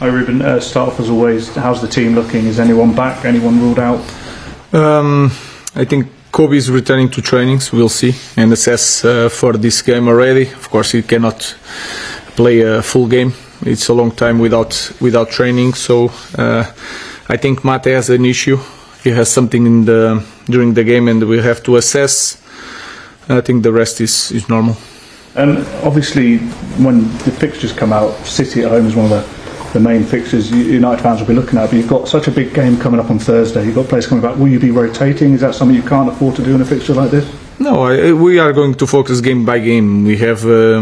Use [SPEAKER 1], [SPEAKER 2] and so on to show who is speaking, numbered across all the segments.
[SPEAKER 1] Hi Ruben, start off as always, how's the team looking? Is anyone back, anyone ruled out?
[SPEAKER 2] I think Kobe is returning to trainings, we'll see and assess for this game already. Of course he cannot play a full game, it's a long time without training, so I think Mate has an issue, he has something during the game and we have to assess. I think the rest is normal.
[SPEAKER 1] And obviously when the fixtures come out, City at home is one of the main fixtures United fans will be looking at, but you've got such a big game coming up on Thursday, you've got players coming back, will you be rotating? Is that something you can't afford to do in a fixture like this?
[SPEAKER 2] No, we are going to focus game by game. We have a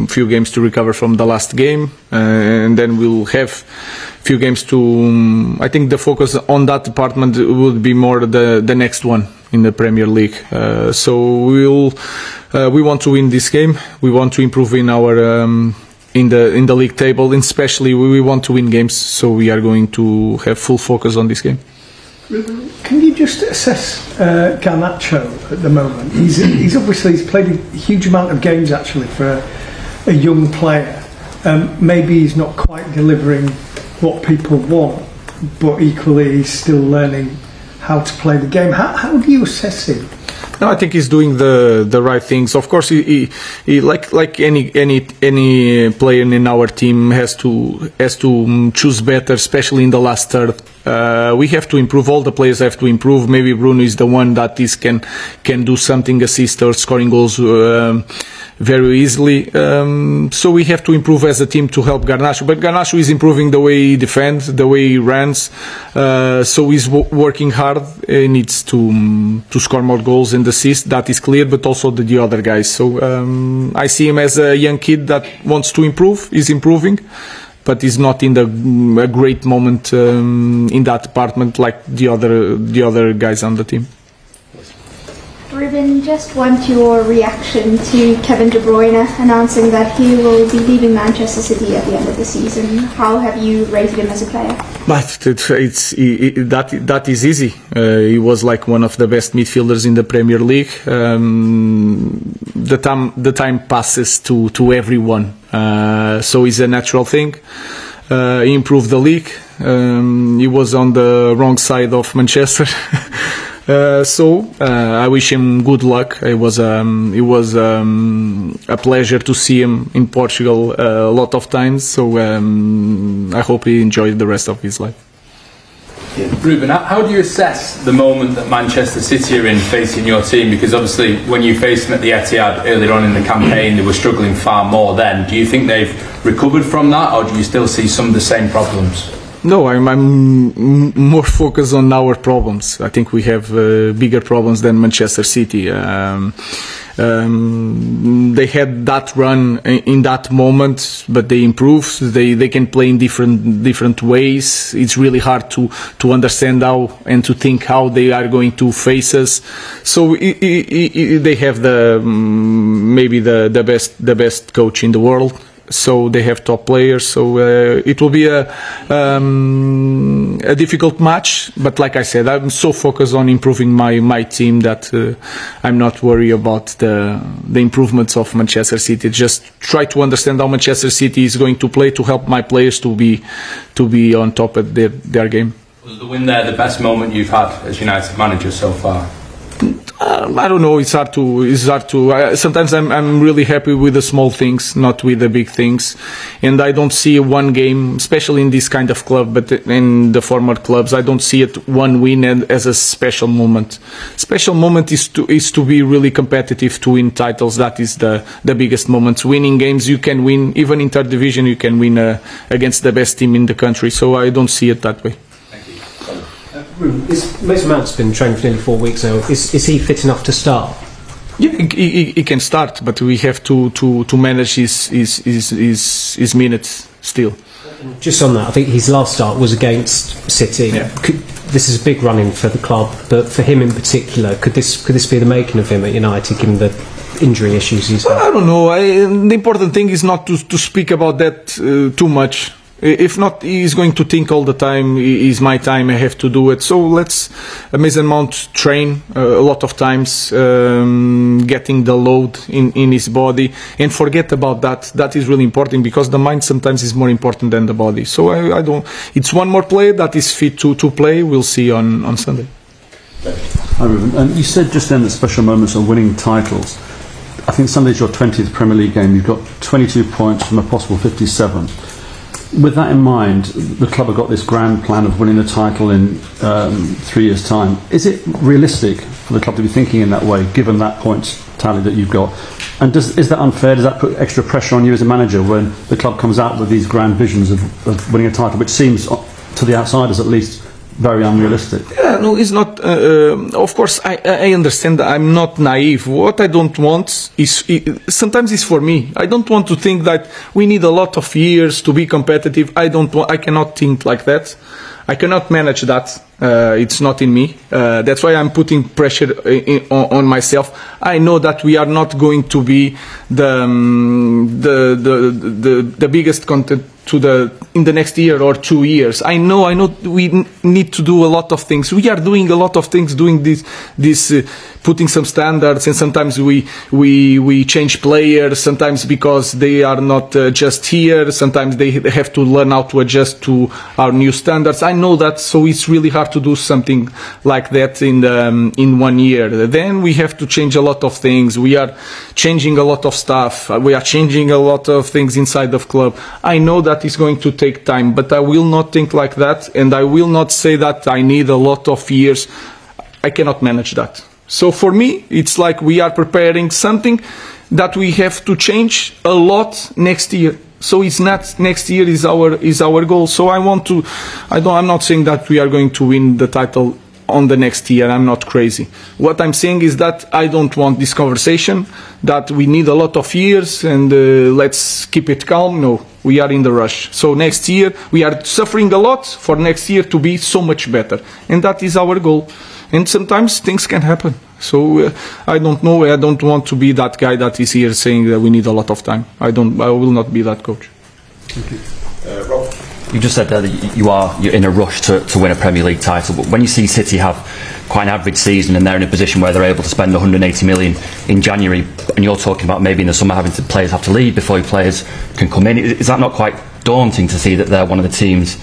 [SPEAKER 2] few games to recover from the last game and then we'll have few games to... I think the focus on that department would be more the next one in the Premier League. So we want to win this game, we want to improve in our... in the league table, and especially we want to win games, so we are going to have full focus on this game.
[SPEAKER 3] Can you just assess Garnacho at the moment? He's obviously played a huge amount of games actually for a young player. Maybe he's not quite delivering what people want, but equally he's still learning how to play the game. How do you assess him?
[SPEAKER 2] No, I think he's doing the right things. Of course, he like any player in our team has to choose better, especially in the last third. We have to improve. All the players have to improve. Maybe Bruno is the one that can do something, assist or scoring goals very easily. So we have to improve as a team to help Garnacho. But Garnacho is improving the way he defends, the way he runs. So he's working hard. He needs to score more goals and assists. That is clear. But also the other guys. So I see him as a young kid that wants to improve. He's improving, but he's not in a great moment in that department like the other guys on the team.
[SPEAKER 4] Ruben, just want your reaction to Kevin De Bruyne announcing that he will be leaving Manchester City at the end of the season. How have you rated him as a player?
[SPEAKER 2] But that is easy. He was like one of the best midfielders in the Premier League. The time passes to everyone, so it's a natural thing. He improved the league. He was on the wrong side of Manchester. So I wish him good luck. It was a pleasure to see him in Portugal a lot of times. So I hope he enjoys the rest of his life.
[SPEAKER 5] Ruben, how do you assess the moment that Manchester City are in facing your team? Because obviously when you faced them at the Etihad earlier on in the campaign, they were struggling far more then. Do you think they've recovered from that, or do you still see some of the same problems?
[SPEAKER 2] No, I'm more focused on our problems. I think we have bigger problems than Manchester City. They had that run in that moment, but they improved. They can play in different ways. It's really hard to understand how and to think how they are going to face us. So they have maybe the best coach in the world. So they have top players, so it will be a difficult match, but like I said, I'm so focused on improving my team that I'm not worried about the improvements of Manchester City. Just try to understand how Manchester City is going to play to help my players to be on top of their game.
[SPEAKER 5] Was the win there the best moment you've had as United manager so far?
[SPEAKER 2] I don't know. It's hard to. Sometimes I'm really happy with the small things, not with the big things. And I don't see one game, especially in this kind of club, but in the former clubs, I don't see it one win as a special moment. Special moment is to be really competitive, to win titles. That is the biggest moment. Winning games, you can win even in third division. You can win against the best team in the country. So I don't see it that way.
[SPEAKER 6] Mason Mount's been training for nearly 4 weeks now. Is he fit enough to start?
[SPEAKER 2] Yeah, he can start, but we have to manage his minutes still.
[SPEAKER 6] Just on that, I think his last start was against City.
[SPEAKER 2] Yeah.
[SPEAKER 6] This is a big run-in for the club, but for him in particular, could this be the making of him at United, given the injury issues he's had?
[SPEAKER 2] I don't know. The important thing is not to speak about that too much. If not, he's going to think all the time, it's my time, I have to do it. So let's Mason Mount train a lot of times, getting the load in his body, and forget about that. That is really important, because the mind sometimes is more important than the body. So I don't. It's one more player that is fit to play. We'll see on Sunday.
[SPEAKER 7] Hi, Ruben. And you said just then that special moments are winning titles. I think Sunday's your 20th Premier League game. You've got 22 points from a possible 57. With that in mind, the club have got this grand plan of winning the title in 3 years' time. Is it realistic for the club to be thinking in that way, given that points tally that you've got? And is that unfair? Does that put extra pressure on you as a manager when the club comes out with these grand visions of winning a title, which seems, to the outsiders at least, very unrealistic?
[SPEAKER 2] Yeah, no, it's not. Of course, I understand that I'm not naive. What I don't want is, sometimes it's for me. I don't want to think that we need a lot of years to be competitive. I cannot think like that. I cannot manage that. It's not in me. That's why I'm putting pressure on myself. I know that we are not going to be the biggest content in the next year or 2 years. I know we need to do a lot of things. We are doing a lot of things, doing this putting some standards, and sometimes we change players, sometimes because they are not just here, sometimes they have to learn how to adjust to our new standards. I know that, so it's really hard to do something like that in 1 year. Then we have to change a lot of things. We are changing a lot of stuff. We are changing a lot of things inside the club. I know that it's going to take time, but I will not think like that, and I will not say that I need a lot of years. I cannot manage that. So for me, it's like we are preparing something that we have to change a lot next year. So it's not next year is our goal. So I'm not saying that we are going to win the title on the next year. I'm not crazy. What I'm saying is that I don't want this conversation that we need a lot of years and let's keep it calm. No, we are in the rush. So next year we are suffering a lot for next year to be so much better, and that is our goal. And sometimes things can happen. So I don't know. I don't want to be that guy that is here saying that we need a lot of time. I will not be that coach.
[SPEAKER 7] Thank you.
[SPEAKER 8] Rob? You just said there that you're in a rush to win a Premier League title, but when you see City have quite an average season and they're in a position where they're able to spend 180 million in January, and you're talking about maybe in the summer players have to leave before players can come in, is that not quite daunting to see that they're one of the teams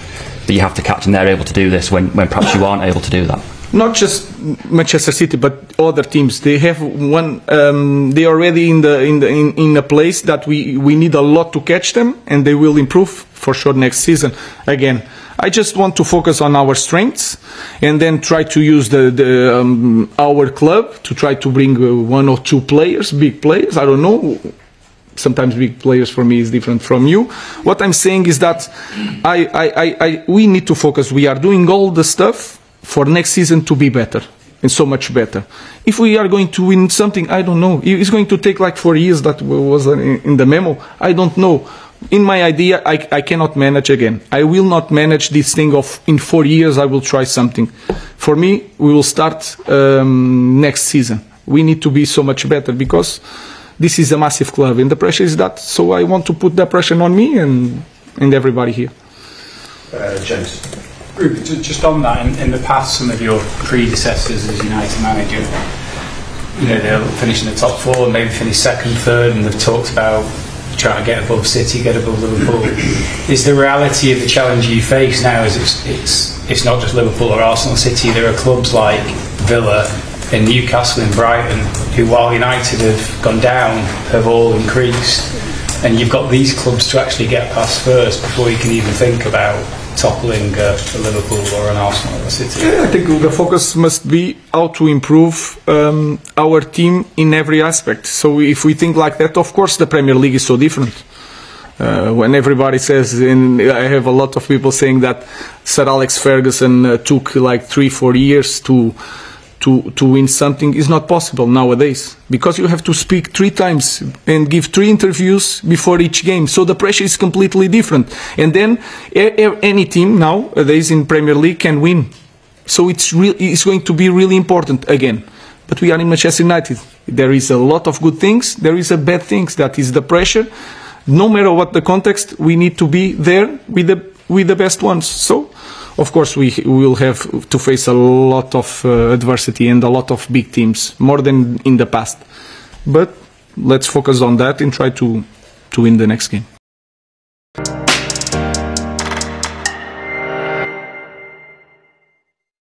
[SPEAKER 8] that you have to catch and they're able to do this when perhaps you aren't able to do that?
[SPEAKER 2] Not just Manchester City, but other teams. They have one. They are already in a place that we need a lot to catch them, and they will improve for sure next season. Again, I just want to focus on our strengths, and then try to use our club to try to bring 1 or 2 players, big players. I don't know. Sometimes big players for me is different from you. What I'm saying is that we need to focus. We are doing all the stuff for next season to be better, and so much better. If we are going to win something, I don't know. It's going to take like 4 years, that was in the memo. I don't know. In my idea, I cannot manage again. I will not manage this thing of in 4 years I will try something. For me, we will start next season. We need to be so much better, because this is a massive club and the pressure is that. So I want to put that pressure on me and everybody here.
[SPEAKER 7] James.
[SPEAKER 9] Ruben, just on that, in the past, some of your predecessors as United manager, they'll finish in the top 4 and maybe finish 2nd, 3rd, and they've talked about trying to get above City, get above Liverpool. Is the reality of the challenge you face now is it's not just Liverpool or Arsenal, City? There are clubs like Villa and Newcastle and Brighton who, while United have gone down, have all increased, and you've got these clubs to actually get past first before you can even think about toppling a Liverpool or an Arsenal or a City.
[SPEAKER 2] Yeah, I think the focus must be how to improve our team in every aspect. So if we think like that, of course the Premier League is so different. When everybody says, and I have a lot of people saying that Sir Alex Ferguson took like 3-4 years to win something, is not possible nowadays, because you have to speak 3 times and give 3 interviews before each game, so the pressure is completely different. And then any team nowadays in Premier League can win, so it's going to be really important again. But we are in Manchester United. There is a lot of good things, there is a bad things, that is the pressure. no matter what the context, we need to be there with the best ones. So, of course, we will have to face a lot of adversity and a lot of big teams, more than in the past. But let's focus on that and try to win the next game.